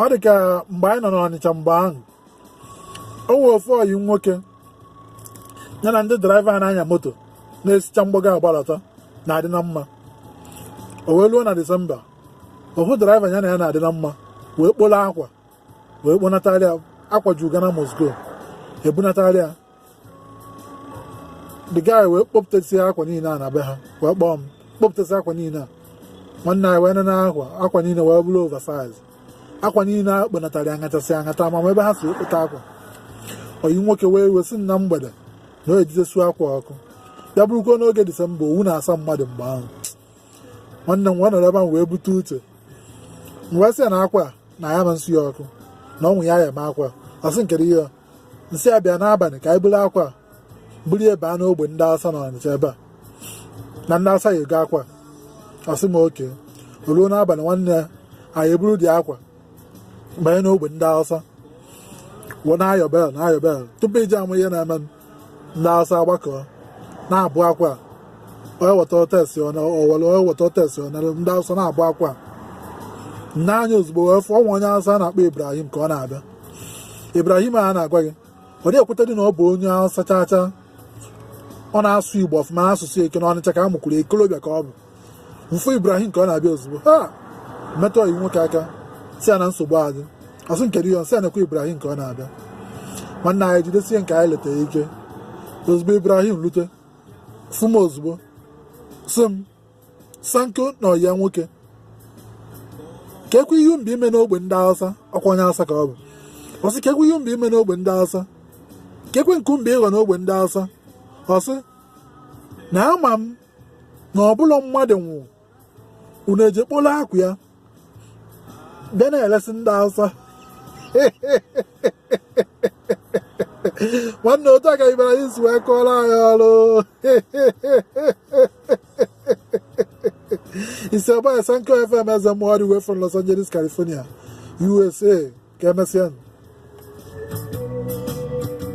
ọ dị ka mgbe anyị nọ n'Ọnịcha mgbe ahụ o nwere ofu ọyị nwoke ya na ndị draiva na-anya moto na-esicha mgbago agbalata na-adị na mma. O wee luo na Disemba ofu draiva ya na ya na-adị na mma wee kpolo akwa wee kponatarịa akwa jugana Moscow ebunatarịa. The guy wee kpọpụtasị akwa niile a na be ha wee kpọọ m kpọpụtasị akwa niile a nwanne anyị wee nene akwa niile wee bụrụ oversize. Akwa niile a kponatarị aṅachasị aṅata ma ebe ha si ekpota akwa. Oyi nwoke wee wesị na mgbede na o ejidesu akwa ọkụ ya bụrụkwa n'oge Disemba owu na-asa mmadụ mgbe ahụ. Nwanne m wee nọrọ ebe ahụ wee bute uche wee sị na akwa na ya ma nsị ya ọkụ na ọnwụ ya eme akwa ọsị nkere ihe nsị ya bịa n'abalị ka anyị buru akwa buru ya baa n'ogbe ndị Hausa na Ọnịcha ebe a na ndị Hausa ya ego akwa. Ọsị m oke o ruo n'abalị nwanne ya anyị eburu dị akwa banye n'ogbe ndị Hausa wụ na-ayọ bel tupu iji amụ ihe na-eme ndị Hausa agbakọ na-abụ akwa onye weta otesi ọnara ndị Hausa na-abụ akwa n'anya ozugbo wee fụọ nwa onye Hausa na-akpọ Ibrahim ka ọ na-abịa. Ibrahim a na-agwa gị ọ dị ekweta dị na ọ bụ onye Hausa chacha ọ na-asụ Igbo ọfụma asụsụ eke na Ọnịcha ka a mụkwuru ekolobịa ka ọ bụ. Mfụ Ibrahim ka ọ na-abịa ozugbo ha metụ ọyị nwoke aka si ya na nsogbu adị ọsụ nkere ihe nsị ya nekwa Ibrahim ka ọ na-abịa. Nwanne anyị jidesie nke anyị letara ike ozugbo Ibrahim lute fụ m ozugbo sị m Sanko na ọyị ya nwoke ka ekwe ihe mba ime n'ogbe ndị Hausa ọkwa onye Hausa ka ọ bụ. Ọsị ka ekwe ihe mba ime n'ogbe ndị Hausa ka ekwe nkumba ịghọ n'ogbe ndị Hausa. Ọsị na ama m na ọbụla mmadụ nwụ unu eje kpolo akwa ya bịa na-elesi ndị Hausa. Nwanne otu aka Ibrahim si wee kọọrọ anyị ọrụ. Isi ọbaya Sankofm Ezemmuo all the way from Los Angeles, California, USA. Ka emesịa.